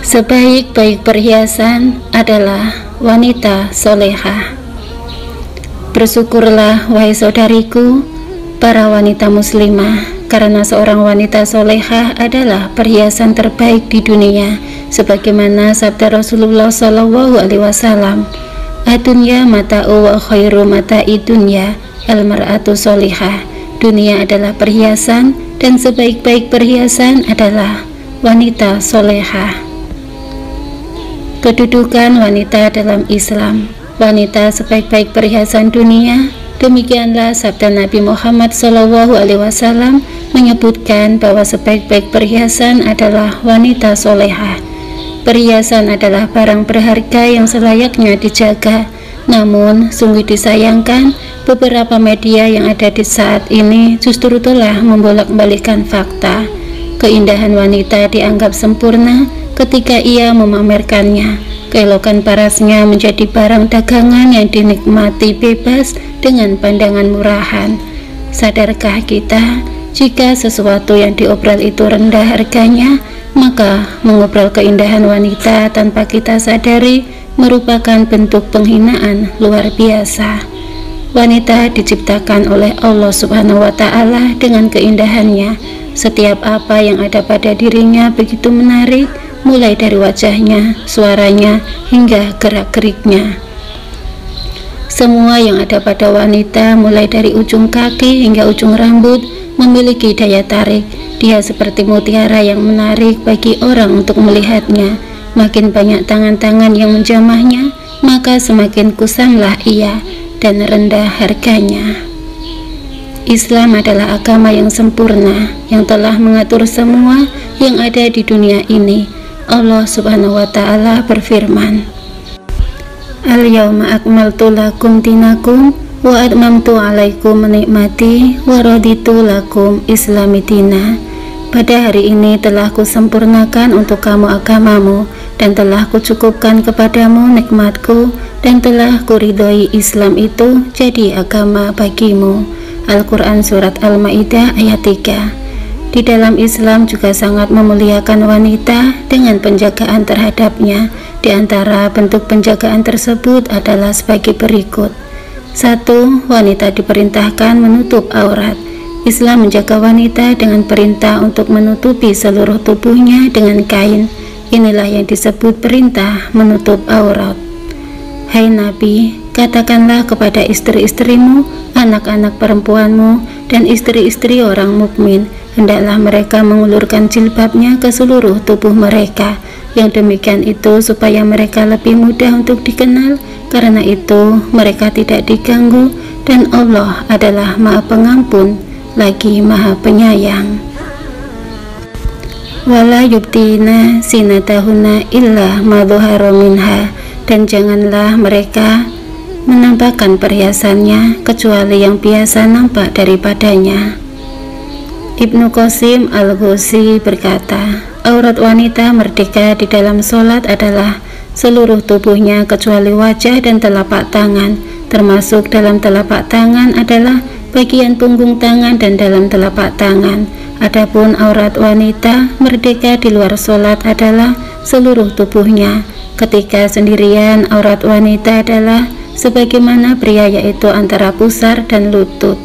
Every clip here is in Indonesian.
Sebaik-baik perhiasan adalah wanita solehah. Bersyukurlah wahai saudariku, para wanita muslimah, karena seorang wanita solehah adalah perhiasan terbaik di dunia, sebagaimana sabda Rasulullah SAW, "Adunya mata'u wa khairu mata'i dunya al-mar'atu solihah." Dunia adalah perhiasan, dan sebaik-baik perhiasan adalah wanita solehah. Kedudukan wanita dalam Islam. Wanita sebaik-baik perhiasan dunia. Demikianlah sabda Nabi Muhammad SAW menyebutkan bahwa sebaik-baik perhiasan adalah wanita solehah. Perhiasan adalah barang berharga yang selayaknya dijaga. Namun sungguh disayangkan, beberapa media yang ada di saat ini justru telah membolak-balikan fakta. Keindahan wanita dianggap sempurna ketika ia memamerkannya. Keelokan parasnya menjadi barang dagangan yang dinikmati bebas dengan pandangan murahan. Sadarkah kita, jika sesuatu yang diobral itu rendah harganya, maka mengobrol keindahan wanita tanpa kita sadari merupakan bentuk penghinaan luar biasa. Wanita diciptakan oleh Allah Subhanahu wa Ta'ala dengan keindahannya. Setiap apa yang ada pada dirinya begitu menarik, mulai dari wajahnya, suaranya, hingga gerak-geriknya. Semua yang ada pada wanita, mulai dari ujung kaki hingga ujung rambut, memiliki daya tarik. Dia seperti mutiara yang menarik bagi orang untuk melihatnya. Makin banyak tangan-tangan yang menjamahnya, maka semakin kusamlah ia dan rendah harganya. Islam adalah agama yang sempurna, yang telah mengatur semua yang ada di dunia ini. Allah Subhanahu wa Ta'ala berfirman, "Al-yawma akmaltu lakum dinakum wa atmamtu alaikum nikmati wa raditu lakum islami dina." Pada hari ini telah kusempurnakan untuk kamu agamamu, dan telah kucukupkan kepadamu nikmatku, dan telah kuridhoi Islam itu jadi agama bagimu. Al-Quran Surat Al-Ma'idah ayat 3. Di dalam Islam juga sangat memuliakan wanita dengan penjagaan terhadapnya. Di antara bentuk penjagaan tersebut adalah sebagai berikut. 1. Wanita diperintahkan menutup aurat. Islam menjaga wanita dengan perintah untuk menutupi seluruh tubuhnya dengan kain. Inilah yang disebut perintah menutup aurat. Hai Nabi, katakanlah kepada istri-istrimu, anak-anak perempuanmu, dan istri-istri orang mukmin, hendaklah mereka mengulurkan jilbabnya ke seluruh tubuh mereka. Yang demikian itu supaya mereka lebih mudah untuk dikenal, karena itu mereka tidak diganggu, dan Allah adalah Maha Pengampun lagi Maha Penyayang. Wala yubtina sinatahuna illa ma dhahara minha, dan janganlah mereka menampakkan perhiasannya kecuali yang biasa nampak daripadanya. Ibnu Qasim Al-Ghuzi berkata, aurat wanita merdeka di dalam sholat adalah seluruh tubuhnya kecuali wajah dan telapak tangan. Termasuk dalam telapak tangan adalah bagian punggung tangan dan dalam telapak tangan. Adapun aurat wanita merdeka di luar sholat adalah seluruh tubuhnya. Ketika sendirian, aurat wanita adalah sebagaimana pria, yaitu antara pusar dan lutut.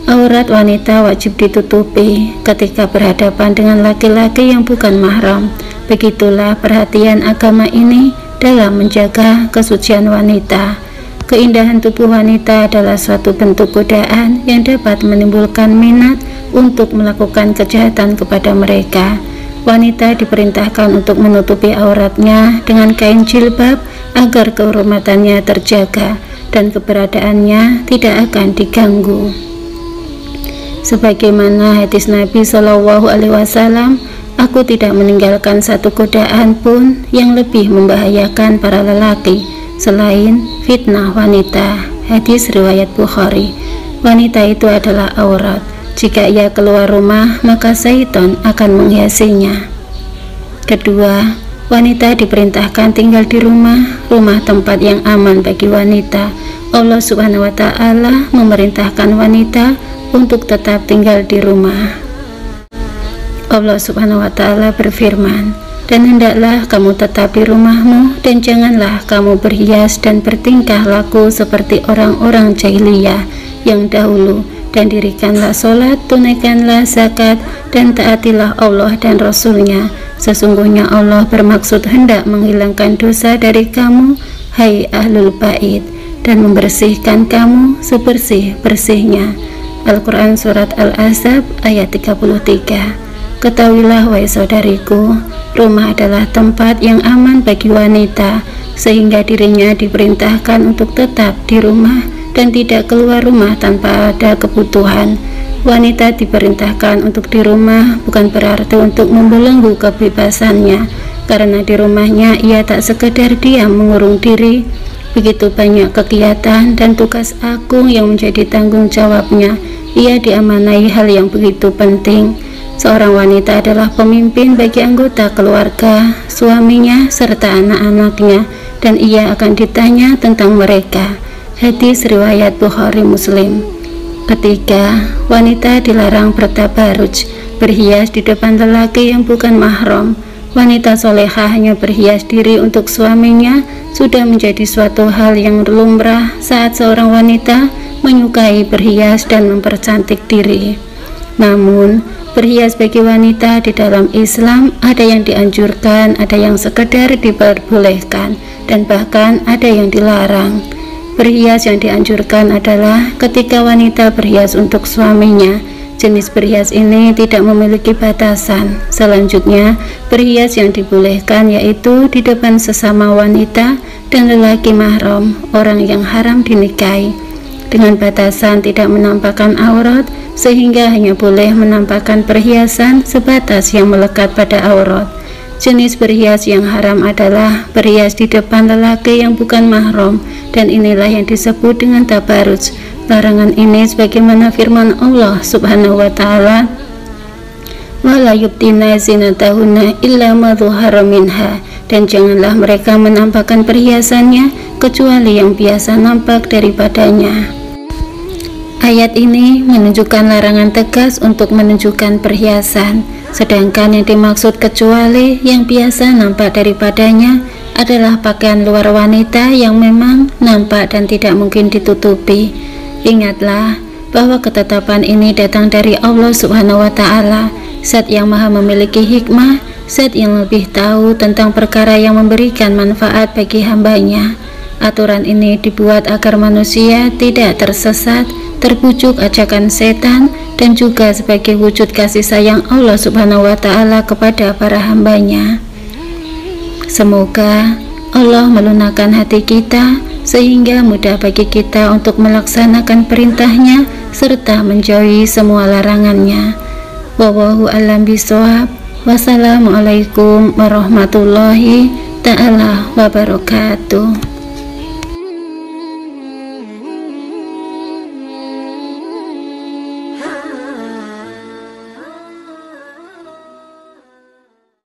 Aurat wanita wajib ditutupi ketika berhadapan dengan laki-laki yang bukan mahram. Begitulah perhatian agama ini dalam menjaga kesucian wanita. Keindahan tubuh wanita adalah suatu bentuk godaan yang dapat menimbulkan minat untuk melakukan kejahatan kepada mereka. Wanita diperintahkan untuk menutupi auratnya dengan kain jilbab agar kehormatannya terjaga dan keberadaannya tidak akan diganggu. Sebagaimana hadis Nabi SAW, aku tidak meninggalkan satu godaan pun yang lebih membahayakan para lelaki selain fitnah wanita. Hadis riwayat Bukhari. Wanita itu adalah aurat. Jika ia keluar rumah, maka syaitan akan menghiasinya. Kedua, wanita diperintahkan tinggal di rumah tempat yang aman bagi wanita. Allah Subhanahu wa Ta'ala memerintahkan wanita untuk tetap tinggal di rumah. Allah Subhanahu wa Ta'ala berfirman, Dan hendaklah kamu tetap di rumahmu, dan janganlah kamu berhias dan bertingkah laku seperti orang-orang jahiliyah yang dahulu. Dan dirikanlah sholat, tunaikanlah zakat, dan taatilah Allah dan Rasul-Nya. Sesungguhnya Allah bermaksud hendak menghilangkan dosa dari kamu, hai ahlul bait, dan membersihkan kamu sebersih-bersihnya. Al-Quran Surat Al-Ahzab ayat 33. Ketahuilah wahai saudariku, rumah adalah tempat yang aman bagi wanita, sehingga dirinya diperintahkan untuk tetap di rumah dan tidak keluar rumah tanpa ada kebutuhan. Wanita diperintahkan untuk di rumah bukan berarti untuk membelenggu kebebasannya, karena di rumahnya ia tak sekedar diam mengurung diri. Begitu banyak kegiatan dan tugas agung yang menjadi tanggung jawabnya. Ia diamanai hal yang begitu penting. Seorang wanita adalah pemimpin bagi anggota keluarga, suaminya, serta anak-anaknya, dan ia akan ditanya tentang mereka. Hadis riwayat Bukhari Muslim. Ketiga, wanita dilarang bertabaruj, berhias di depan lelaki yang bukan mahram. Wanita soleha hanya berhias diri untuk suaminya sudah menjadi suatu hal yang lumrah saat seorang wanita menyukai berhias dan mempercantik diri. Namun, berhias bagi wanita di dalam Islam ada yang dianjurkan, ada yang sekedar diperbolehkan, dan bahkan ada yang dilarang. Berhias yang dianjurkan adalah ketika wanita berhias untuk suaminya. Jenis berhias ini tidak memiliki batasan. Selanjutnya, berhias yang dibolehkan yaitu di depan sesama wanita dan lelaki mahram, orang yang haram dinikahi, dengan batasan tidak menampakkan aurat, sehingga hanya boleh menampakkan perhiasan sebatas yang melekat pada aurat. Jenis berhias yang haram adalah berhias di depan lelaki yang bukan mahram, dan inilah yang disebut dengan tabaruj. Larangan ini sebagaimana firman Allah Subhanahu wa taala, "Wala yubdina zinatahunna illa ma dhuhara minha," dan janganlah mereka menampakkan perhiasannya kecuali yang biasa nampak daripadanya. Ayat ini menunjukkan larangan tegas untuk menunjukkan perhiasan, sedangkan yang dimaksud kecuali yang biasa nampak daripadanya adalah pakaian luar wanita yang memang nampak dan tidak mungkin ditutupi. Ingatlah bahwa ketetapan ini datang dari Allah Subhanahu wa taala, Zat yang Maha memiliki hikmah, Zat yang lebih tahu tentang perkara yang memberikan manfaat bagi hambanya. Aturan ini dibuat agar manusia tidak tersesat, terbujuk ajakan setan, dan juga sebagai wujud kasih sayang Allah Subhanahu wa taala kepada para hambanya. Semoga Allah melunakkan hati kita sehingga mudah bagi kita untuk melaksanakan perintahnya serta menjauhi semua larangannya. Wallahu a'lam bishawab. Wassalamualaikum warahmatullahi ta'ala wabarakatuh.